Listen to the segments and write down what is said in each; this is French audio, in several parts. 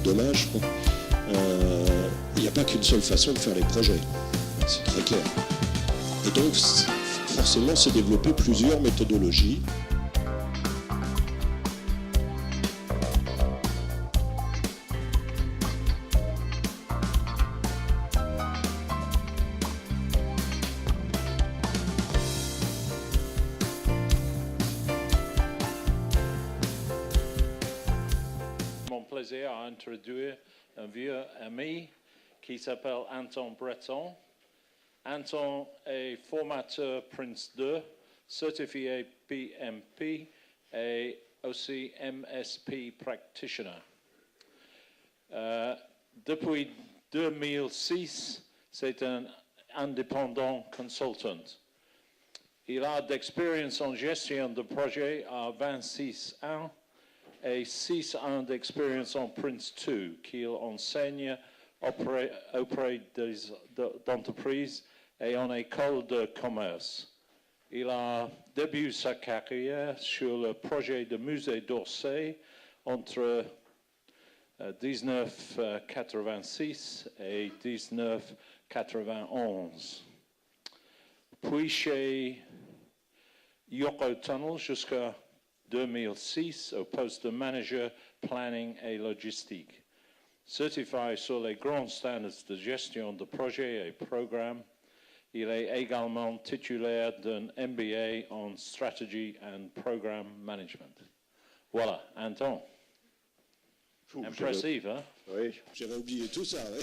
dommage. Il n'y a pas qu'une seule façon de faire les projets, c'est très clair. Et donc, forcément, c'est développer plusieurs méthodologies. Mon plaisir à introduire un vieux ami qui s'appelle Anton Breton. Anton est formateur Prince 2, certifié PMP et aussi MSP Practitioner. Depuis 2006, c'est un indépendant consultant. Il a d'expérience en gestion de projet à 26 ans et 6 ans d'expérience en Prince 2 qu'il enseigne auprès d'entreprises et en école de commerce. Il a débuté sa carrière sur le projet de musée d'Orsay entre 1986 et 1991. Puis chez Yoko Tunnel jusqu'à 2006 au poste de manager planning et logistique. Certifié sur les grands standards de gestion de projets et programmes, il est également titulaire d'un MBA en Strategy and Program Management. Voilà, Anton. Impressif, hein? Oui, j'avais oublié tout ça. Ouais.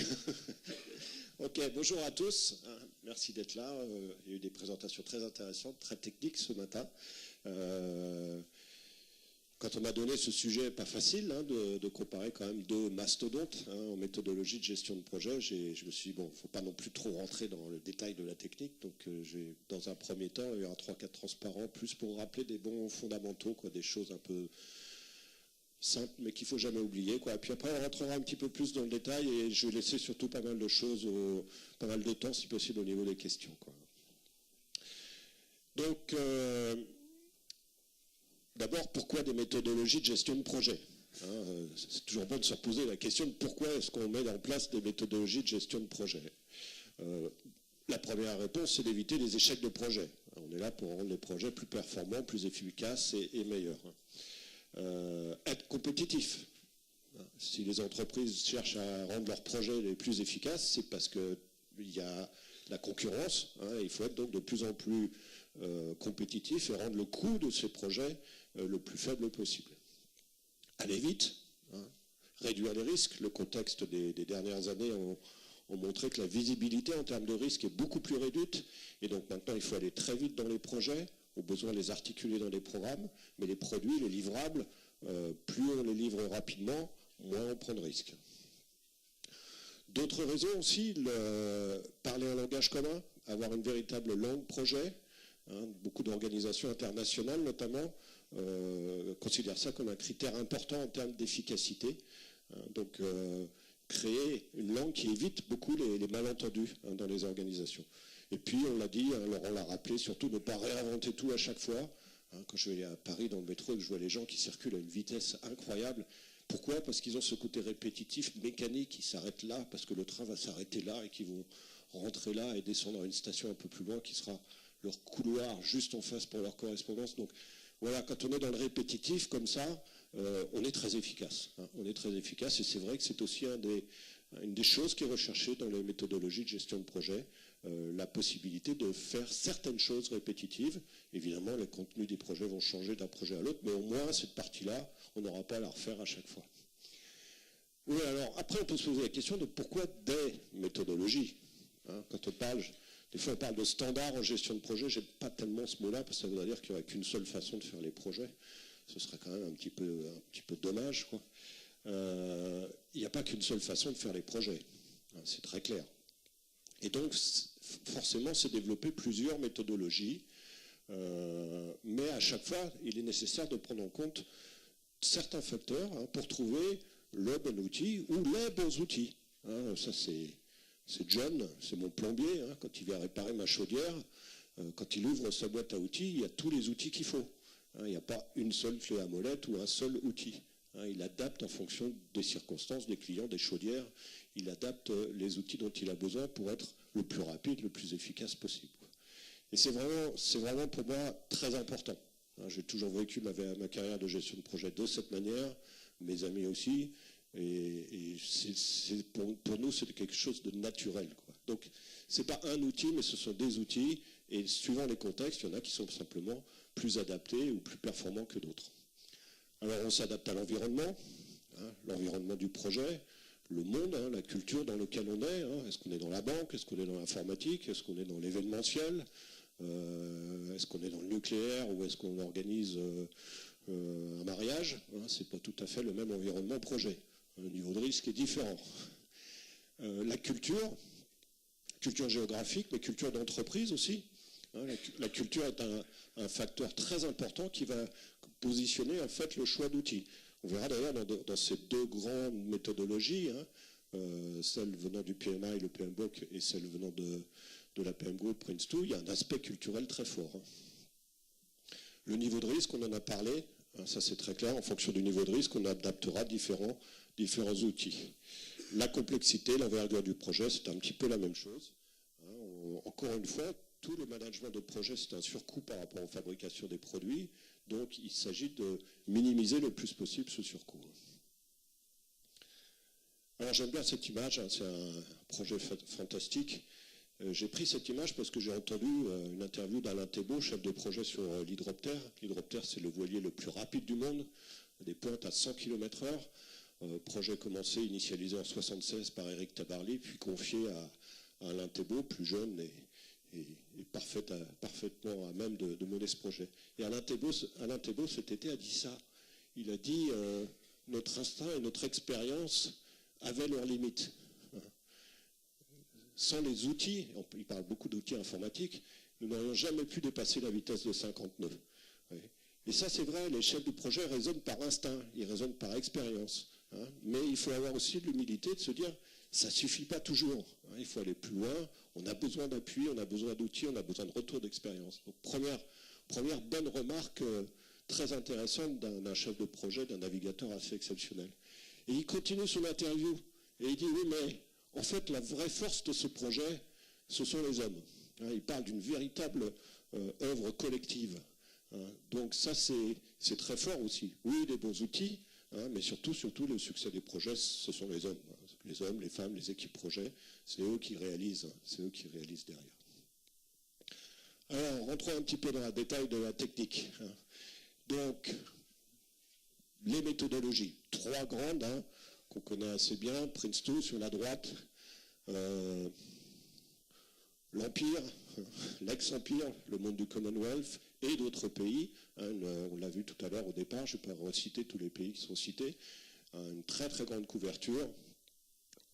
Ok, bonjour à tous. Merci d'être là. Il y a eu des présentations très intéressantes, très techniques ce matin. Quand on m'a donné ce sujet pas facile de comparer quand même deux mastodontes en méthodologie de gestion de projet, je me suis dit, bon, il ne faut pas non plus trop rentrer dans le détail de la technique, donc j'ai dans un premier temps eu un 3-4 transparent, plus pour rappeler des bons fondamentaux, des choses un peu simples, mais qu'il ne faut jamais oublier. Et puis après, on rentrera un petit peu plus dans le détail et je vais laisser surtout pas mal de choses, pas mal de temps si possible au niveau des questions. Donc, d'abord, pourquoi des méthodologies de gestion de projet ? C'est toujours bon de se reposer la question de pourquoi est-ce qu'on met en place des méthodologies de gestion de projet. La première réponse, c'est d'éviter les échecs de projet. On est là pour rendre les projets plus performants, plus efficaces et meilleurs. Être compétitif. Si les entreprises cherchent à rendre leurs projets les plus efficaces, c'est parce qu'il y a la concurrence. Il faut être donc de plus en plus compétitif et rendre le coût de ces projets le plus faible possible. Aller vite, réduire les risques. Le contexte des dernières années ont montré que la visibilité en termes de risque est beaucoup plus réduite et donc maintenant il faut aller très vite dans les projets, au besoin de les articuler dans les programmes, mais les produits, les livrables, plus on les livre rapidement, moins on prend de risques. D'autres raisons aussi, parler un langage commun, avoir une véritable langue projet. Beaucoup d'organisations internationales notamment considèrent ça comme un critère important en termes d'efficacité. Donc créer une langue qui évite beaucoup les malentendus dans les organisations. Et puis on l'a dit, Laurent l'a rappelé, surtout ne pas réinventer tout à chaque fois. Quand je vais à Paris dans le métro et que je vois les gens qui circulent à une vitesse incroyable, pourquoi ? Parce qu'ils ont ce côté répétitif, mécanique, ils s'arrêtent là parce que le train va s'arrêter là et qu'ils vont rentrer là et descendre à une station un peu plus loin qui sera leur couloir juste en face pour leur correspondance. Donc voilà, quand on est dans le répétitif comme ça, on est très efficace. On est très efficace et c'est vrai que c'est aussi une des choses qui est recherchée dans les méthodologies de gestion de projet, la possibilité de faire certaines choses répétitives. Évidemment, les contenus des projets vont changer d'un projet à l'autre, mais au moins cette partie-là, on n'aura pas à la refaire à chaque fois. Oui, alors après on peut se poser la question de pourquoi des méthodologies. Quand on parle... Des fois, on parle de standard en gestion de projet. Je n'aime pas tellement ce mot-là, parce que ça voudrait dire qu'il n'y aurait qu'une seule façon de faire les projets. Ce serait quand même un petit peu dommage. Il n'y a pas qu'une seule façon de faire les projets. C'est très clair. Et donc, forcément, c'est développer plusieurs méthodologies. Mais à chaque fois, il est nécessaire de prendre en compte certains facteurs pour trouver le bon outil ou les bons outils. Ça, c'est John, c'est mon plombier, quand il vient réparer ma chaudière, quand il ouvre sa boîte à outils, il y a tous les outils qu'il faut. Il n'y a pas une seule clé à molette ou un seul outil. Il adapte en fonction des circonstances, des clients, des chaudières. Il adapte les outils dont il a besoin pour être le plus rapide, le plus efficace possible. Et c'est vraiment pour moi très important. J'ai toujours vécu ma carrière de gestion de projet de cette manière, mes amis aussi. Et pour nous, c'est quelque chose de naturel, quoi. Donc, ce n'est pas un outil, mais ce sont des outils. Et suivant les contextes, il y en a qui sont simplement plus adaptés ou plus performants que d'autres. Alors, on s'adapte à l'environnement, l'environnement du projet, le monde, la culture dans laquelle on est. Est-ce qu'on est dans la banque? Est-ce qu'on est dans l'informatique? Est-ce qu'on est dans l'événementiel? Est-ce qu'on est dans le nucléaire? Ou est-ce qu'on organise un mariage? Ce n'est pas tout à fait le même environnement projet. Le niveau de risque est différent. La culture géographique, mais culture d'entreprise aussi. La culture est un facteur très important qui va positionner en fait le choix d'outils. On verra d'ailleurs dans ces deux grandes méthodologies, celle venant du PMI, le PMBOK, et celle venant de la PM Group, Prince2, il y a un aspect culturel très fort. Le niveau de risque, on en a parlé, ça c'est très clair, en fonction du niveau de risque, on adaptera différents outils. La complexité, l'envergure du projet, c'est un petit peu la même chose. Encore une fois, tout le management de projet, c'est un surcoût par rapport aux fabrications des produits, donc il s'agit de minimiser le plus possible ce surcoût. Alors j'aime bien cette image, c'est un projet fantastique. J'ai pris cette image parce que j'ai entendu une interview d'Alain Thébault, chef de projet sur l'hydroptère. L'hydroptère, c'est le voilier le plus rapide du monde, des pointes à 100 km/h. Projet commencé, initialisé en 1976 par Éric Tabarly, puis confié à Alain Thébault, plus jeune et parfaitement à même de mener ce projet. Et Alain Thébault cet été a dit ça. Il a dit notre instinct et notre expérience avaient leurs limites. Sans les outils, il parle beaucoup d'outils informatiques, nous n'aurions jamais pu dépasser la vitesse de 50 nœuds. Et ça, c'est vrai, les chefs de projet raisonnent par instinct, ils raisonnent par expérience. Mais il faut avoir aussi l'humilité de se dire, ça ne suffit pas toujours. Il faut aller plus loin, on a besoin d'appui, on a besoin d'outils, on a besoin de retour d'expérience. Donc, première bonne remarque très intéressante d'un chef de projet, d'un navigateur assez exceptionnel. Et il continue son interview, et il dit, oui, mais en fait, la vraie force de ce projet, ce sont les hommes. Il parle d'une véritable œuvre collective. Donc ça, c'est très fort aussi. Oui, des bons outils, mais surtout, le succès des projets, ce sont les hommes. Les hommes, les femmes, les équipes projets, c'est eux qui réalisent derrière. Alors, rentrons un petit peu dans le détail de la technique. Donc, les méthodologies, trois grandes, qu'on connaît assez bien, Prince2 sur la droite, l'Empire, l'ex-Empire, le monde du Commonwealth et d'autres pays. On l'a vu tout à l'heure au départ, je ne vais pas reciter tous les pays qui sont cités. Une très très grande couverture.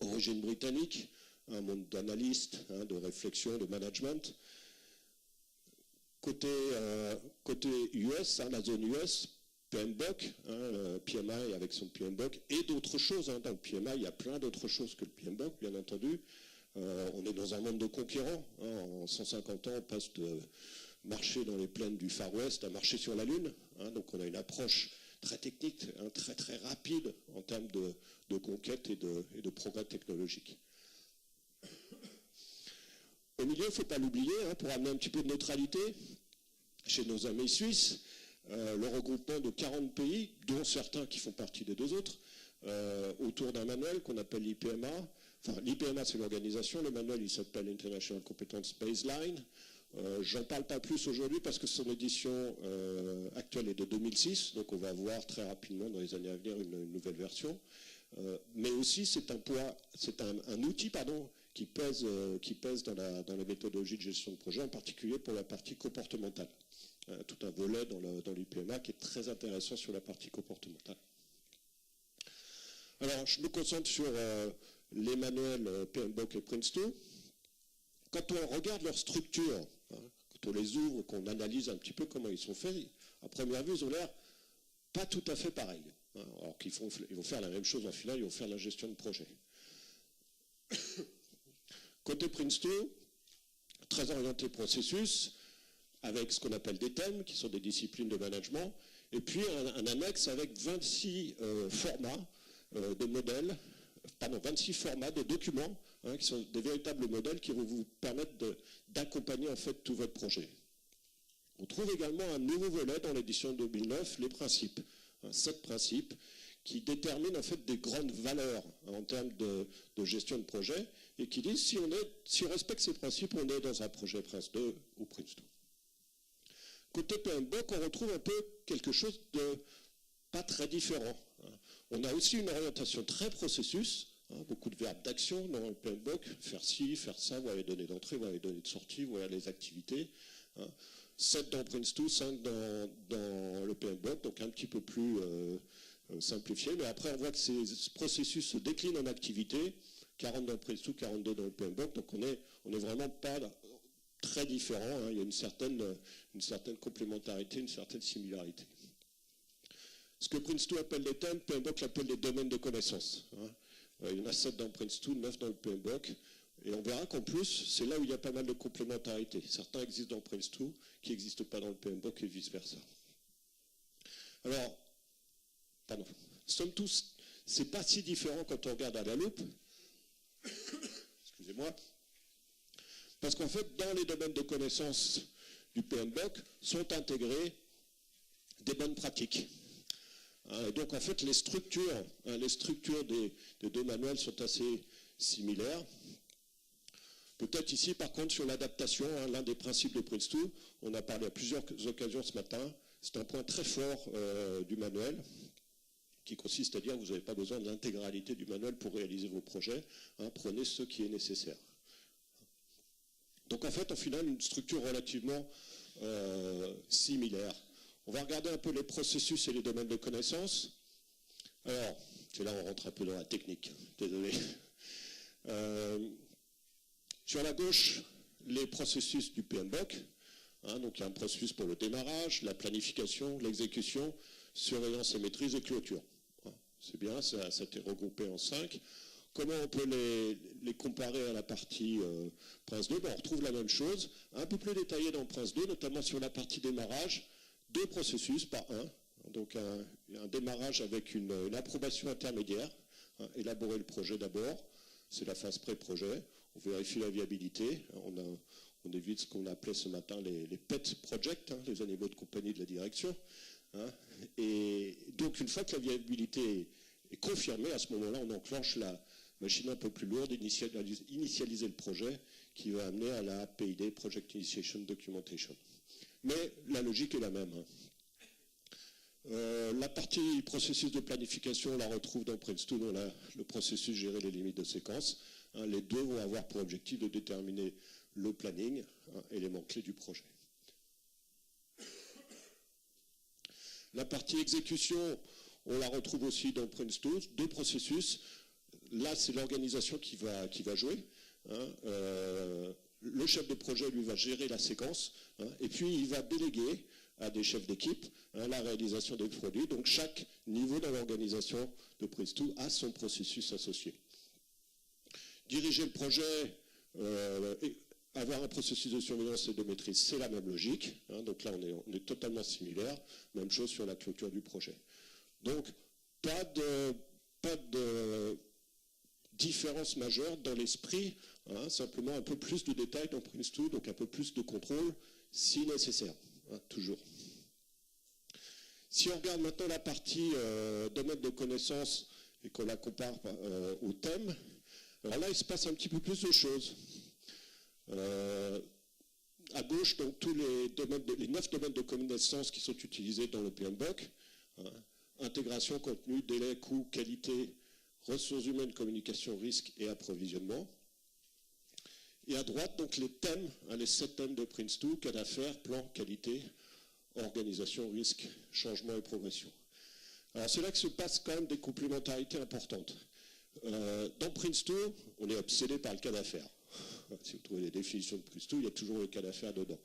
Origine britannique, un monde d'analystes, de réflexion, de management. Côté US, la zone US, PMBOK, PMI avec son PMBOK, et d'autres choses. Dans le PMI, il y a plein d'autres choses que le PMBOK, bien entendu. On est dans un monde de conquérants. En 150 ans, on passe de marcher dans les plaines du Far West à marcher sur la Lune. Donc on a une approche très technique, très très rapide en termes de conquête et de progrès technologique. Au milieu, il ne faut pas l'oublier, pour amener un petit peu de neutralité, chez nos amis suisses, le regroupement de 40 pays, dont certains qui font partie des deux autres, autour d'un manuel qu'on appelle l'IPMA. Enfin, l'IPMA, c'est l'organisation. Le manuel, il s'appelle International Competence Baseline. J'en parle pas plus aujourd'hui parce que son édition actuelle est de 2006, donc on va voir très rapidement dans les années à venir une nouvelle version. Mais aussi, c'est un outil qui pèse dans la méthodologie de gestion de projet, en particulier pour la partie comportementale. Tout un volet dans l'IPMA qui est très intéressant sur la partie comportementale. Alors, je me concentre sur les manuels PMBOK et Prince2. Quand on regarde leur structure, quand on les ouvre, qu'on analyse un petit peu comment ils sont faits, à première vue, ils ont l'air pas tout à fait pareils. Alors qu'ils vont faire la même chose en final, ils vont faire la gestion de projet. Côté Prince2, très orienté processus, avec ce qu'on appelle des thèmes, qui sont des disciplines de management, et puis un annexe avec 26 formats de modèles, 26 formats de documents, qui sont des véritables modèles qui vont vous permettre d'accompagner en fait tout votre projet. On trouve également un nouveau volet dans l'édition 2009, les principes, 7 principes qui déterminent en fait des grandes valeurs en termes de gestion de projet et qui disent si on respecte ces principes, on est dans un projet Prince2 ou Prince2. Côté PMBOK, on retrouve un peu quelque chose de pas très différent. On a aussi une orientation très processus, beaucoup de verbes d'action dans le PMBOK, faire ci, faire ça, voilà les données d'entrée, voilà les données de sortie, voilà les activités. 7 dans Prince2, 5 dans le PMBOK, donc un petit peu plus simplifié. Mais après, on voit que ces processus se déclinent en activités, 40 dans Prince2, 42 dans le PMBOK, donc on n'est vraiment pas très différent, il y a une certaine complémentarité, une certaine similarité. Ce que Prince2 appelle les thèmes, PMBOK l'appelle les domaines de connaissances. Il y en a 7 dans Prince2, 9 dans le PMBOK, et on verra qu'en plus, c'est là où il y a pas mal de complémentarité. Certains existent dans Prince2, qui n'existent pas dans le PMBOK et vice-versa. Alors, somme toute, c'est pas si différent quand on regarde à la loupe. Excusez-moi. Parce qu'en fait, dans les domaines de connaissances du PMBOK sont intégrées des bonnes pratiques. Donc en fait, les structures des deux manuels sont assez similaires. Peut-être ici, par contre, sur l'adaptation, l'un des principes de Prince2, on a parlé à plusieurs occasions ce matin, c'est un point très fort du manuel, qui consiste à dire que vous n'avez pas besoin de l'intégralité du manuel pour réaliser vos projets, prenez ce qui est nécessaire. Donc en fait, au final, une structure relativement similaire. On va regarder un peu les processus et les domaines de connaissances. Alors, c'est là où on rentre un peu dans la technique, désolé. Sur la gauche, les processus du PMBOK. Donc il y a un processus pour le démarrage, la planification, l'exécution, surveillance et maîtrise et clôture. C'est bien, ça a été regroupé en 5. Comment on peut les comparer à la partie Prince2 ? On retrouve la même chose, un peu plus détaillé dans Prince2, notamment sur la partie démarrage, 2 processus, pas un. Donc un démarrage avec une approbation intermédiaire, élaborer le projet d'abord, c'est la phase pré-projet, on vérifie la viabilité, on évite ce qu'on appelait ce matin les pet projects, les animaux de compagnie de la direction. Et donc une fois que la viabilité est confirmée, à ce moment-là, on enclenche la machine un peu plus lourde, initialiser le projet, qui va amener à la PID, Project Initiation Documentation. Mais la logique est la même. La partie processus de planification, on la retrouve dans Prince2, dans le processus gérer les limites de séquence. Les deux vont avoir pour objectif de déterminer le planning, élément clé du projet. La partie exécution, on la retrouve aussi dans Prince2, 2 processus. Là, c'est l'organisation qui va jouer. Le chef de projet, lui, va gérer la séquence, et puis il va déléguer à des chefs d'équipe la réalisation des produits. Donc chaque niveau dans l'organisation de Prince2 a son processus associé. Diriger le projet, avoir un processus de surveillance et de maîtrise, c'est la même logique. Donc là, on est totalement similaire. Même chose sur la clôture du projet. Donc, pas de différence majeure dans l'esprit, simplement un peu plus de détails dans Prince2, donc un peu plus de contrôle, si nécessaire, toujours. Si on regarde maintenant la partie domaine de connaissances et qu'on la compare au thème, alors là, il se passe un petit peu plus de choses. À gauche, donc tous les 9 domaines de connaissances qui sont utilisés dans le PMBOK, intégration, contenu, délai, coût, qualité, ressources humaines, communication, risque et approvisionnement. Et à droite, donc les thèmes, les 7 thèmes de Prince2, cas d'affaires, plan, qualité, organisation, risque, changement et progression. Alors c'est là que se passent quand même des complémentarités importantes. Dans Prince2, on est obsédé par le cas d'affaires. Si vous trouvez les définitions de Prince2, il y a toujours le cas d'affaires dedans.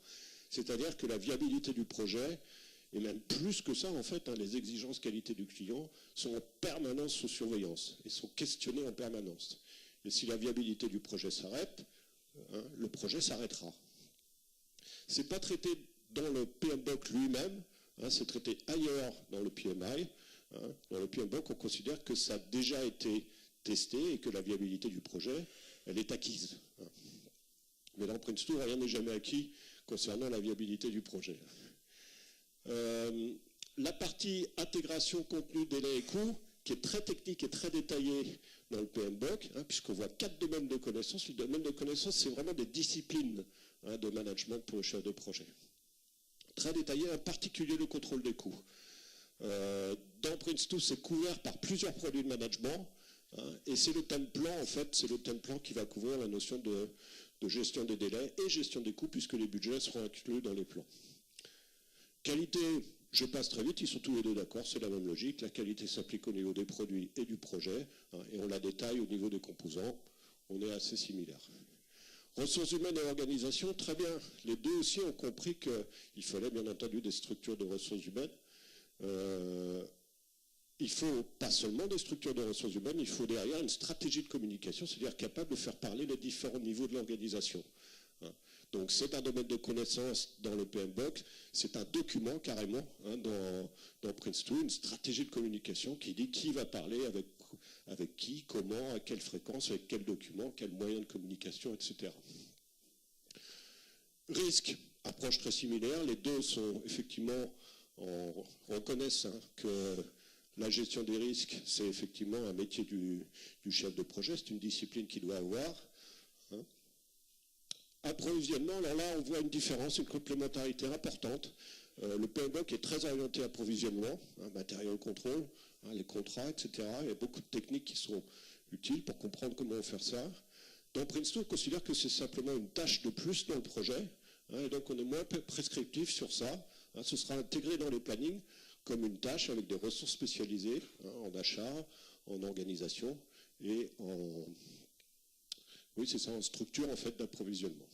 C'est-à-dire que la viabilité du projet, et même plus que ça, en fait, les exigences qualité du client sont en permanence sous surveillance et sont questionnées en permanence. Et si la viabilité du projet s'arrête, le projet s'arrêtera. Ce n'est pas traité dans le PMBOK lui-même, c'est traité ailleurs dans le PMI. Dans le PMBOK, on considère que ça a déjà été testé et que la viabilité du projet, elle est acquise. Mais dans Prince2, rien n'est jamais acquis concernant la viabilité du projet. La partie intégration, contenu, délai et coût, qui est très technique et très détaillée dans le PMBOK, puisqu'on voit 4 domaines de connaissances. Le domaine de connaissances, c'est vraiment des disciplines de management pour le chef de projet. Très détaillé, en particulier le contrôle des coûts. Dans Prince2, c'est couvert par plusieurs produits de management, et c'est le thème plan, en fait, c'est le thème plan qui va couvrir la notion de gestion des délais et gestion des coûts, puisque les budgets seront inclus dans les plans. Qualité, je passe très vite, ils sont tous les deux d'accord, c'est la même logique. La qualité s'applique au niveau des produits et du projet, et on la détaille au niveau des composants. On est assez similaires. Ressources humaines et organisation, très bien. Les deux aussi ont compris qu'il fallait bien entendu des structures de ressources humaines. Il faut pas seulement des structures de ressources humaines, il faut derrière une stratégie de communication, c'est-à-dire capable de faire parler les différents niveaux de l'organisation. Donc c'est un domaine de connaissance dans le PMBOK, c'est un document carrément dans Prince2, une stratégie de communication qui dit qui va parler avec qui, comment, à quelle fréquence, avec quel document, quel moyen de communication, etc. Risque, approche très similaire, les deux sont effectivement, on reconnaît que la gestion des risques, c'est effectivement un métier du chef de projet, c'est une discipline qu'il doit avoir. Approvisionnement, alors là, on voit une différence, une complémentarité importante. Le PMBOK est très orienté à approvisionnement, matériel contrôle, les contrats, etc. Il y a beaucoup de techniques qui sont utiles pour comprendre comment faire ça. Dans Prince2, on considère que c'est simplement une tâche de plus dans le projet, et donc on est moins prescriptif sur ça. Ce sera intégré dans les plannings comme une tâche avec des ressources spécialisées en achat, en organisation et en... Oui, c'est ça, en structure en fait d'approvisionnement.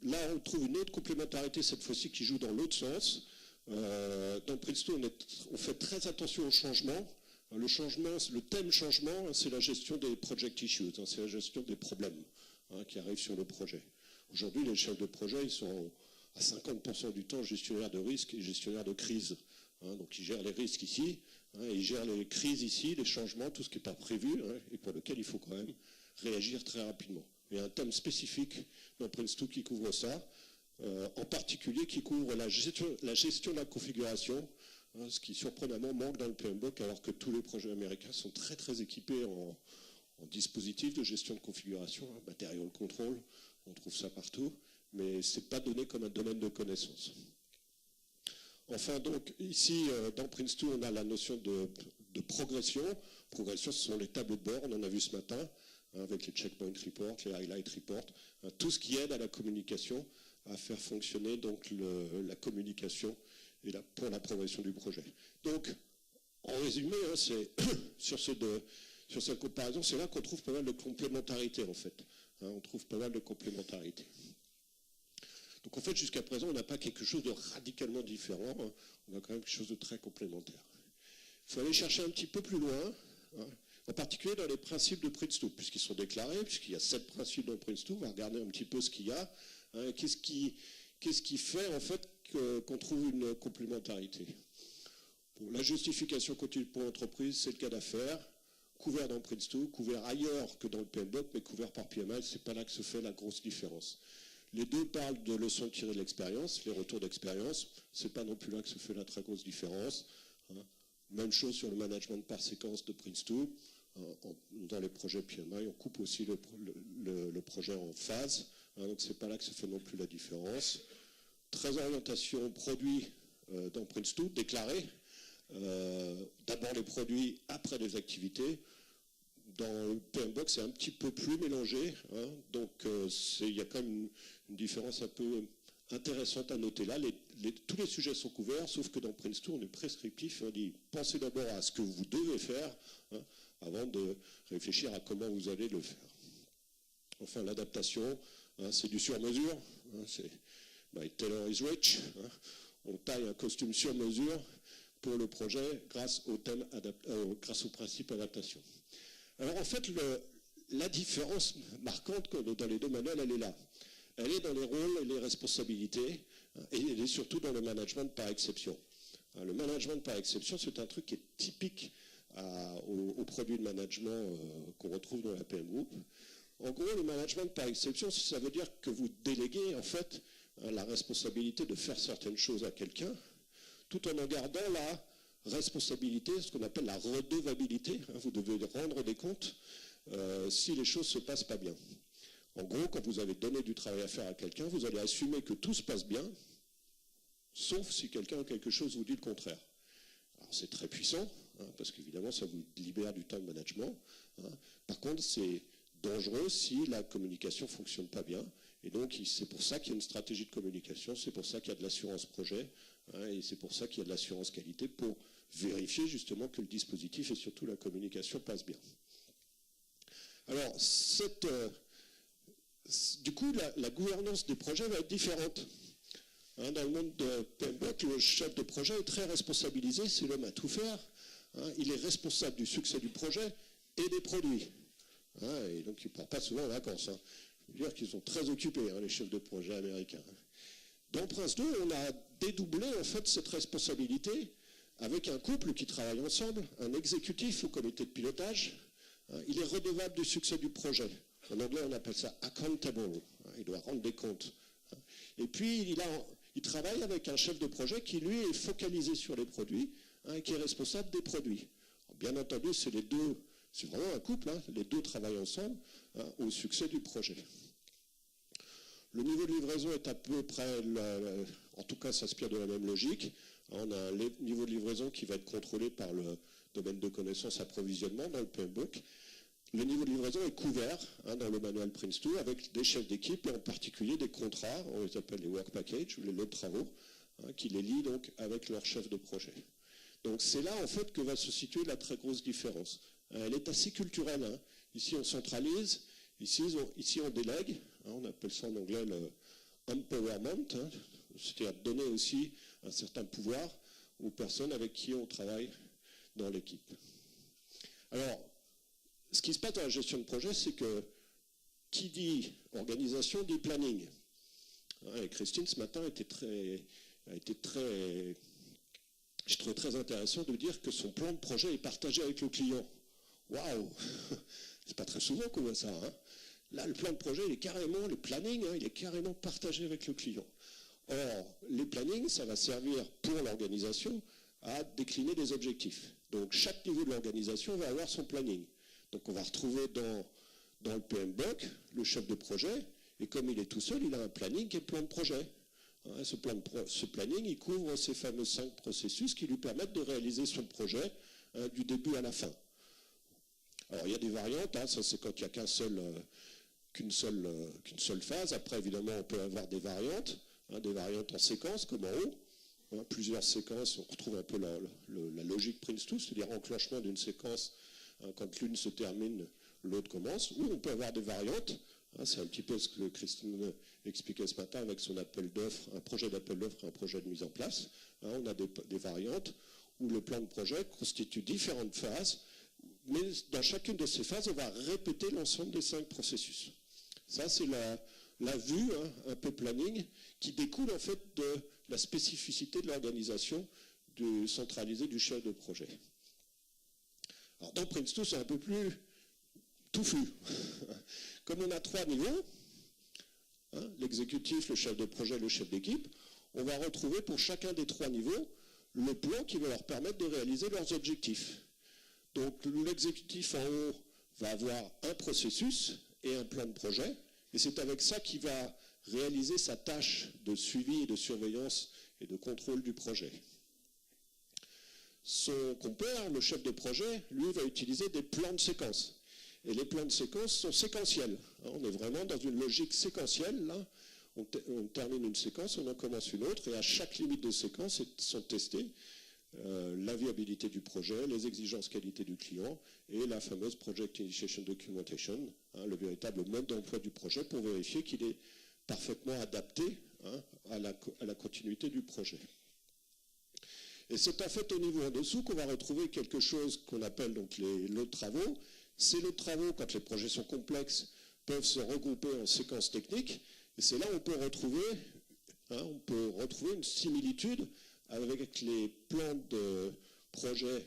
Là, on trouve une autre complémentarité cette fois-ci qui joue dans l'autre sens. Dans Prince2, on fait très attention au changement. Le thème changement, c'est la gestion des project issues, c'est la gestion des problèmes qui arrivent sur le projet. Aujourd'hui, les chefs de projet, ils sont à 50% du temps gestionnaires de risques et gestionnaires de crise. Donc ils gèrent les risques ici, ils gèrent les crises ici, les changements, tout ce qui n'est pas prévu, et pour lequel il faut quand même réagir très rapidement. Il y a un thème spécifique dans Prince2 qui couvre ça, en particulier qui couvre la gestion de la configuration, ce qui surprenamment manque dans le PMBOK, alors que tous les projets américains sont très très équipés en dispositifs de gestion de configuration, matériel control, on trouve ça partout, mais ce n'est pas donné comme un domaine de connaissance. Enfin, donc, ici, dans Prince2, on a la notion de progression. Progression, ce sont les tableaux de bord, on en a vu ce matin, avec les checkpoint reports, les highlight reports, tout ce qui aide à la communication, à faire fonctionner donc la communication et pour la progression du projet. Donc, en résumé, c'est sur cette comparaison, c'est là qu'on trouve pas mal de complémentarité, en fait. On trouve pas mal de complémentarité. Donc en fait, jusqu'à présent, on n'a pas quelque chose de radicalement différent, on a quand même quelque chose de très complémentaire. Il faut aller chercher un petit peu plus loin, en particulier dans les principes de Prince2, puisqu'ils sont déclarés, puisqu'il y a 7 principes dans Prince2, on va regarder un petit peu ce qu'il y a, qu'est-ce qui fait en fait qu'on trouve une complémentarité. Bon, la justification continue pour l'entreprise, c'est le cas d'affaires, couvert dans Prince2, couvert ailleurs que dans le PMBOK, mais couvert par PMI, c'est pas là que se fait la grosse différence. Les deux parlent de leçons tirées de l'expérience, les retours d'expérience. C'est pas non plus là que se fait la très grosse différence. Même chose sur le management par séquence de Prince2. Dans les projets PMI, on coupe aussi le projet en phase. Donc c'est pas là que se fait non plus la différence. Très orientation produit dans Prince2, déclaré. D'abord les produits, après les activités. Dans le PMBOK, c'est un petit peu plus mélangé, donc il y a quand même une différence un peu intéressante à noter là. Tous les sujets sont couverts, sauf que dans Prince2, on est prescriptif, on dit pensez d'abord à ce que vous devez faire, avant de réfléchir à comment vous allez le faire. Enfin, l'adaptation, c'est du sur-mesure, c'est by Taylor is rich, on taille un costume sur mesure pour le projet grâce au principe adaptation. Alors en fait, la différence marquante dans les deux manuels, elle est là. Elle est dans les rôles et les responsabilités, et elle est surtout dans le management par exception. Le management par exception, c'est un truc qui est typique aux produits de management qu'on retrouve dans la PM Group. En gros, le management par exception, ça veut dire que vous déléguez en fait la responsabilité de faire certaines choses à quelqu'un, tout en gardant la responsabilité, ce qu'on appelle la redevabilité. Vous devez rendre des comptes si les choses ne se passent pas bien. En gros, quand vous avez donné du travail à faire à quelqu'un, vous allez assumer que tout se passe bien, sauf si quelqu'un ou quelque chose vous dit le contraire. Alors c'est très puissant, parce qu'évidemment ça vous libère du temps de management. Par contre, c'est dangereux si la communication ne fonctionne pas bien. Et donc c'est pour ça qu'il y a une stratégie de communication, c'est pour ça qu'il y a de l'assurance projet, et c'est pour ça qu'il y a de l'assurance qualité, pour vérifier justement que le dispositif et surtout la communication passent bien. Alors, du coup, la gouvernance des projets va être différente. Dans le monde de PMBOK, le chef de projet est très responsabilisé, c'est l'homme à tout faire. Il est responsable du succès du projet et des produits. Et donc, il ne part pas souvent en vacances. Je veux dire qu'ils sont très occupés, les chefs de projet américains. Dans Prince 2, on a dédoublé en fait cette responsabilité avec un couple qui travaille ensemble, un exécutif au comité de pilotage. Il est redevable du succès du projet. En anglais, on appelle ça accountable. Il doit rendre des comptes. Et puis, il travaille avec un chef de projet qui, lui, est focalisé sur les produits et qui est responsable des produits. Alors, bien entendu, c'est vraiment un couple. Les deux travaillent ensemble au succès du projet. Le niveau de livraison est à peu près, en tout cas, s'inspire de la même logique. On a un niveau de livraison qui va être contrôlé par le domaine de connaissance approvisionnement dans le PMBOK. Le niveau de livraison est couvert dans le manuel Prince2 avec des chefs d'équipe et en particulier des contrats, on les appelle les work packages ou les lots de travaux, qui les lient donc avec leur chef de projet. Donc c'est là en fait que va se situer la très grosse différence. Elle est assez culturelle. Ici on centralise, ici on délègue, on appelle ça en anglais le empowerment, c'est-à-dire donner aussi un certain pouvoir aux personnes avec qui on travaille dans l'équipe. Alors, ce qui se passe dans la gestion de projet, c'est que qui dit organisation dit planning. Et Christine, ce matin, a été très intéressant de dire que son plan de projet est partagé avec le client. Waouh! C'est pas très souvent qu'on voit ça. Là, le plan de projet, le planning, il est carrément partagé avec le client. Or, les plannings, ça va servir pour l'organisation à décliner des objectifs. Donc, chaque niveau de l'organisation va avoir son planning. Donc, on va retrouver dans le PMBOK le chef de projet, et comme il est tout seul, il a un planning qui est le plan de projet. Ce planning, il couvre ces fameux 5 processus qui lui permettent de réaliser son projet du début à la fin. Alors, il y a des variantes, ça c'est quand il n'y a qu'une seule phase. Après, évidemment, on peut avoir des variantes en séquence, comme en haut. Plusieurs séquences, on retrouve un peu la logique Prince2, c'est-à-dire enclenchement d'une séquence. Quand l'une se termine, l'autre commence. Ou on peut avoir des variantes. C'est un petit peu ce que Christine expliquait ce matin avec son appel d'offres, un projet d'appel d'offres et un projet de mise en place. On a des variantes où le plan de projet constitue différentes phases, mais dans chacune de ces phases, on va répéter l'ensemble des 5 processus. Ça, c'est la vue, un peu planning, qui découle en fait de la spécificité de l'organisation centralisée du chef de projet. Alors dans Prince2, c'est un peu plus touffu. Comme on a 3 niveaux, l'exécutif, le chef de projet, le chef d'équipe, on va retrouver pour chacun des 3 niveaux le plan qui va leur permettre de réaliser leurs objectifs. Donc l'exécutif en haut va avoir un processus et un plan de projet, et c'est avec ça qu'il va réaliser sa tâche de suivi et de surveillance et de contrôle du projet. Son compère, le chef de projet, lui, va utiliser des plans de séquence. Et les plans de séquence sont séquentiels. On est vraiment dans une logique séquentielle. Là, on termine une séquence, on en commence une autre, et à chaque limite de séquence sont testés la viabilité du projet, les exigences qualité du client et la fameuse Project Initiation Documentation, le véritable mode d'emploi du projet pour vérifier qu'il est parfaitement adapté à la continuité du projet. Et c'est en fait au niveau en dessous qu'on va retrouver quelque chose qu'on appelle donc les lots de travaux. Ces lots de travaux, quand les projets sont complexes, peuvent se regrouper en séquences techniques. Et c'est là où on peut retrouver une similitude avec les plans de projet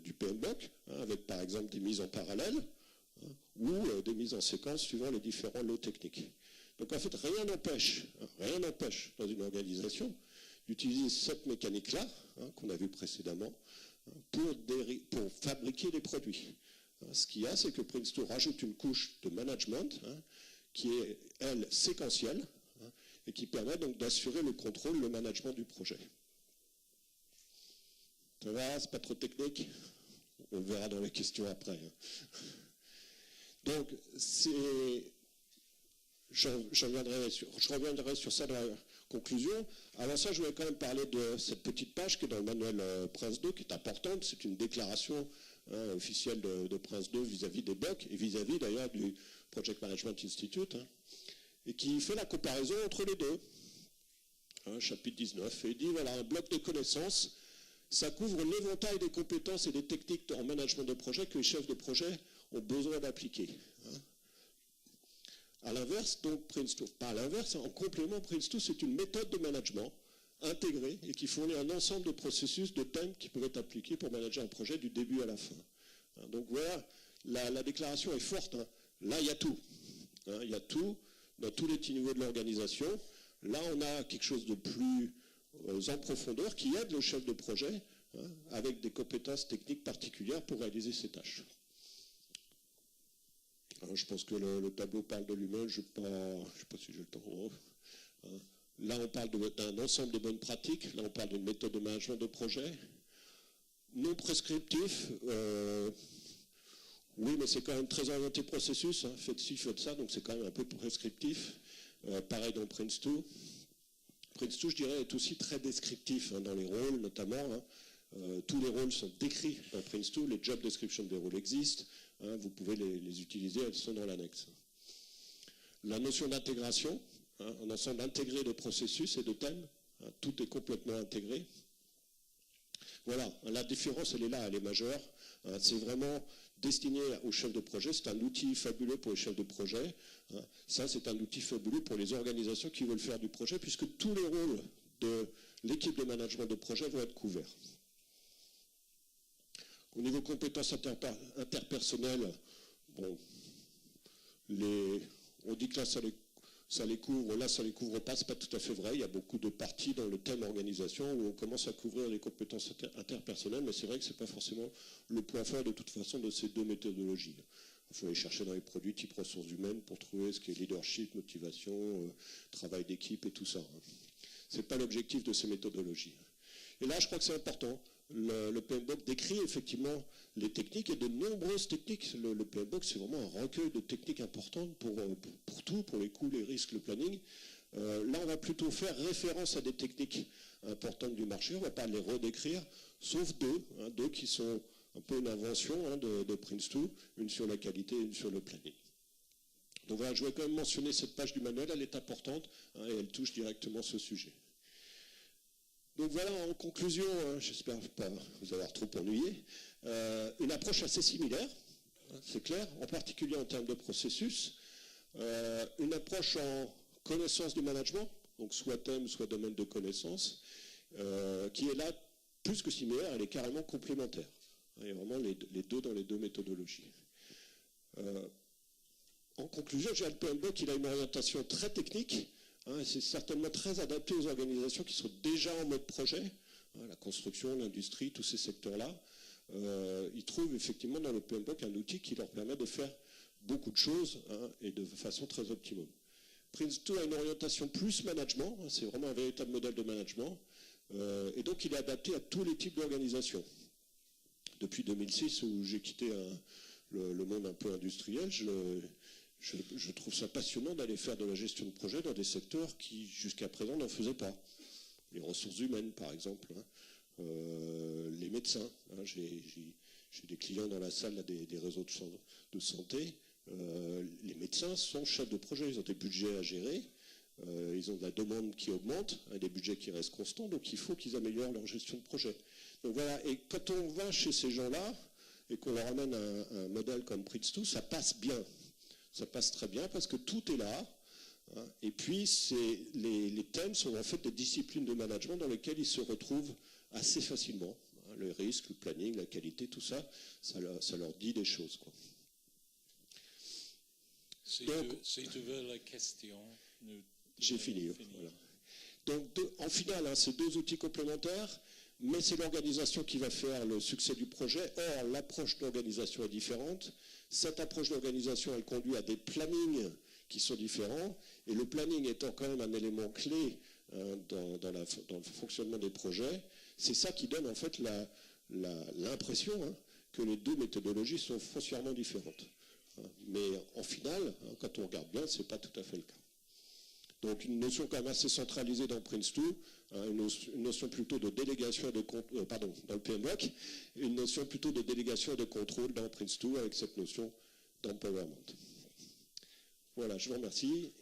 du PMBOK, avec par exemple des mises en parallèle, ou des mises en séquence suivant les différents lots techniques. Donc en fait, rien n'empêche dans une organisation d'utiliser cette mécanique-là, qu'on a vu précédemment, pour fabriquer des produits. Ce qu'il y a, c'est que Prince2 rajoute une couche de management qui est, elle, séquentielle, et qui permet donc d'assurer le contrôle, le management du projet. Ça va, c'est pas trop technique? On verra dans les questions après. Donc, je reviendrai sur ça dans la conclusion. Avant ça, je voulais quand même parler de cette petite page qui est dans le manuel Prince2, qui est importante. C'est une déclaration officielle de Prince2 vis-à-vis des BOK et vis-à-vis d'ailleurs du Project Management Institute, et qui fait la comparaison entre les deux. Chapitre 19. Et il dit, voilà, un bloc de connaissances, ça couvre l'éventail des compétences et des techniques en management de projet que les chefs de projet ont besoin d'appliquer. À l'inverse, donc Prince2, pas à l'inverse, en complément, Prince2, c'est une méthode de management intégrée et qui fournit un ensemble de processus, de thèmes qui peuvent être appliqués pour manager un projet du début à la fin. Donc voilà, la déclaration est forte. Là, il y a tout. Il y a tout dans tous les petits niveaux de l'organisation. Là, on a quelque chose de plus en profondeur qui aide le chef de projet avec des compétences techniques particulières pour réaliser ses tâches. Alors, je pense que le tableau parle de lui-même, je ne sais pas si j'ai le temps. Là, on parle d'un ensemble de bonnes pratiques, là, on parle d'une méthode de management de projet. Non prescriptif, oui, mais c'est quand même très orienté processus, faites ci, faites ça, donc c'est quand même un peu prescriptif. Pareil dans Prince2. Prince2, je dirais, est aussi très descriptif dans les rôles, notamment. Tous les rôles sont décrits dans Prince2, les job descriptions des rôles existent. Vous pouvez les utiliser, elles sont dans l'annexe. La notion d'intégration, un ensemble intégré de processus et de thèmes, tout est complètement intégré. Voilà, la différence, elle est là, elle est majeure. C'est vraiment destiné aux chefs de projet, c'est un outil fabuleux pour les chefs de projet. Ça, c'est un outil fabuleux pour les organisations qui veulent faire du projet, puisque tous les rôles de l'équipe de management de projet vont être couverts. Au niveau compétences interpersonnelles, bon, on dit que là, ça les couvre, là, ça les couvre pas, c'est pas tout à fait vrai. Il y a beaucoup de parties dans le thème organisation où on commence à couvrir les compétences interpersonnelles, mais c'est vrai que c'est pas forcément le point fort de toute façon de ces deux méthodologies. Il faut aller chercher dans les produits type ressources humaines pour trouver ce qui est leadership, motivation, travail d'équipe et tout ça. C'est pas l'objectif de ces méthodologies. Et là, je crois que c'est important. Le PMBOK décrit effectivement les techniques et de nombreuses techniques. Le PMBOK, c'est vraiment un recueil de techniques importantes pour tout, pour les coûts, les risques, le planning. Là, on va plutôt faire référence à des techniques importantes du marché. On ne va pas les redécrire, sauf deux qui sont un peu une invention de Prince2, une sur la qualité et une sur le planning. Donc voilà, je voulais quand même mentionner cette page du manuel, elle est importante et elle touche directement ce sujet. Donc voilà, en conclusion, j'espère pas vous avoir trop ennuyé, une approche assez similaire, c'est clair, en particulier en termes de processus, une approche en connaissance du management, donc soit thème, soit domaine de connaissance, qui est là plus que similaire, elle est carrément complémentaire. Il y a vraiment les deux dans les deux méthodologies. En conclusion, j'ai le PMBOK, il a une orientation très technique. C'est certainement très adapté aux organisations qui sont déjà en mode projet, la construction, l'industrie, tous ces secteurs-là. Ils trouvent effectivement dans le PMBOK un outil qui leur permet de faire beaucoup de choses et de façon très optimum. Prince2 a une orientation plus management, c'est vraiment un véritable modèle de management, et donc il est adapté à tous les types d'organisations. Depuis 2006, où j'ai quitté le monde un peu industriel, je trouve ça passionnant d'aller faire de la gestion de projet dans des secteurs qui, jusqu'à présent, n'en faisaient pas. Les ressources humaines, par exemple, les médecins. J'ai des clients dans la salle, là, des réseaux de santé. Les médecins sont chefs de projet, ils ont des budgets à gérer, ils ont de la demande qui augmente, des budgets qui restent constants, donc il faut qu'ils améliorent leur gestion de projet. Donc voilà, et quand on va chez ces gens-là, et qu'on leur amène un modèle comme Prince2, ça passe bien. Ça passe très bien parce que tout est là. Hein. Et puis, les thèmes sont en fait des disciplines de management dans lesquelles ils se retrouvent assez facilement. Hein. Le risque, le planning, la qualité, tout ça, ça leur dit des choses, quoi. Si tu veux la question, j'ai fini. Voilà. Donc, en final, hein, c'est deux outils complémentaires, mais c'est l'organisation qui va faire le succès du projet. Or, l'approche d'organisation est différente. Cette approche d'organisation, elle conduit à des plannings qui sont différents, et le planning étant quand même un élément clé dans le fonctionnement des projets, c'est ça qui donne en fait l'impression que les deux méthodologies sont foncièrement différentes. Mais en final, quand on regarde bien, ce n'est pas tout à fait le cas. Donc une notion quand même assez centralisée dans Prince2, une notion plutôt de délégation et de dans le PMBOK, une notion plutôt de délégation et de contrôle dans Prince2 avec cette notion d'empowerment. Voilà, je vous remercie.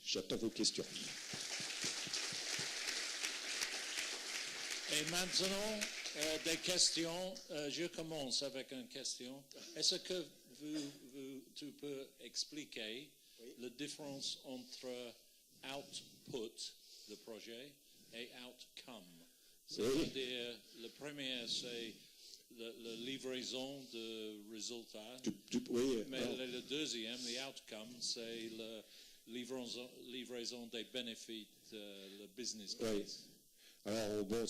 J'attends vos questions. Et maintenant, des questions. Je commence avec une question. Est-ce que tu peux expliquer la différence entre output de projet et outcome? C'est-à-dire, le premier, c'est la livraison de résultats, mais le deuxième, l'outcome, c'est la livraison des bénéfices, le business case. Oui. Alors, bon,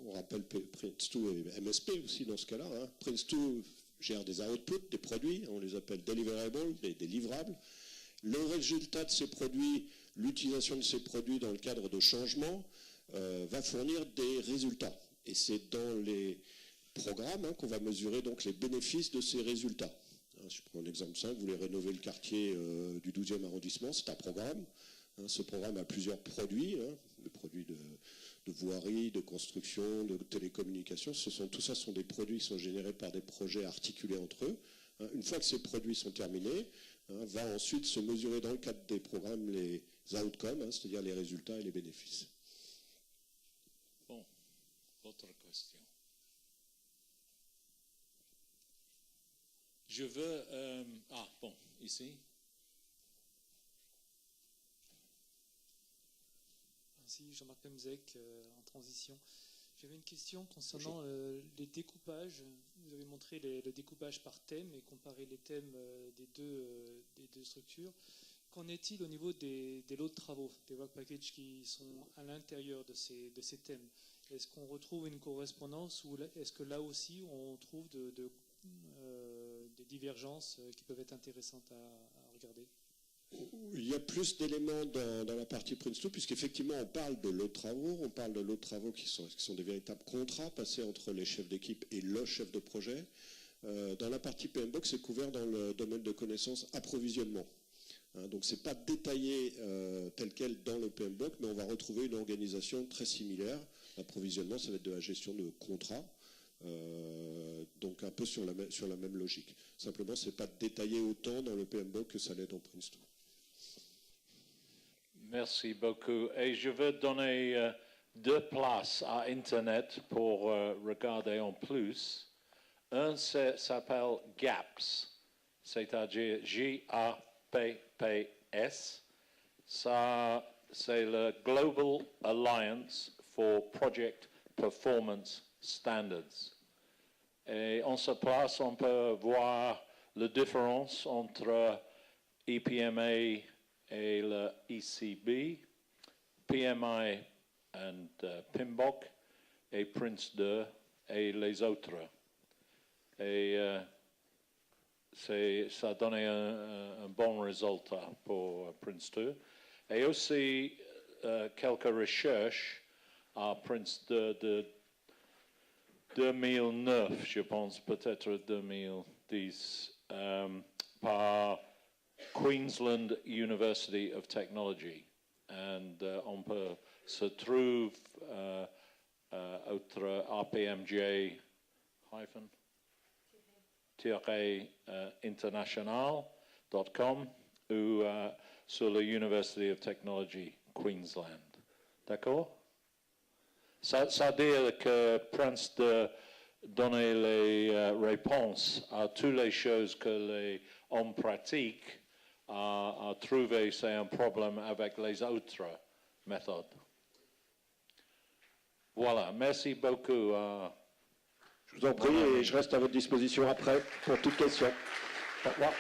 on rappelle Prince2 et MSP aussi dans ce cas-là. Hein. Prince2 gère des outputs, des produits, on les appelle deliverables, des livrables. Le résultat de ces produits, l'utilisation de ces produits dans le cadre de changements, va fournir des résultats. Et c'est dans les programmes qu'on va mesurer donc les bénéfices de ces résultats. Je prends un exemple simple, vous voulez rénover le quartier du 12e arrondissement, c'est un programme. Ce programme a plusieurs produits, des produits de voirie, de construction, de télécommunications. Tout ça sont des produits qui sont générés par des projets articulés entre eux. Une fois que ces produits sont terminés, va ensuite se mesurer dans le cadre des programmes les outcomes, c'est-à-dire les résultats et les bénéfices. Bon, autre question. Je veux... ici. Merci, Jean-Marc Pemzec, en transition. J'avais une question concernant les découpages. Vous avez montré le découpage par thème et comparé les thèmes des deux structures. Qu'en est-il au niveau des lots de travaux, des work packages qui sont à l'intérieur de ces thèmes? Est-ce qu'on retrouve une correspondance ou est-ce que là aussi on trouve des divergences qui peuvent être intéressantes à regarder? Il y a plus d'éléments dans la partie Prince2, puisqu'effectivement on parle de lots de travaux, qui sont des véritables contrats passés entre les chefs d'équipe et le chef de projet. Dans la partie PMBOK, c'est couvert dans le domaine de connaissances approvisionnement. Donc c'est pas détaillé tel quel dans le PMBOK, mais on va retrouver une organisation très similaire. L'approvisionnement, ça va être de la gestion de contrats. Donc un peu sur la même logique. Simplement, c'est pas détaillé autant dans le PMBOK que ça l'est dans Prince2. Merci beaucoup. Et je vais donner 2 places à Internet pour regarder en plus. Un s'appelle GAPS, c'est-à-dire G-A-P-P-S. Ça, c'est le Global Alliance for Project Performance Standards. Et en ce place, on peut voir la différence entre EPMA et le ECB, PMI and PMBOK, et Prince2 et les autres. Et ça a donné un bon résultat pour Prince2. Et aussi quelques recherches à Prince2 de 2009, je pense, peut-être 2010, par Queensland University of Technology. And on peut se trouve autre apmj-international.com ou sur la University of Technology Queensland. D'accord? Ça veut dire que Prince2 donner les réponses à toutes les choses que les hommes pratiquent à trouver c'est un problème avec les autres méthodes. Voilà, merci beaucoup. Je vous en prie et je reste à votre disposition après pour toute question. Au revoir.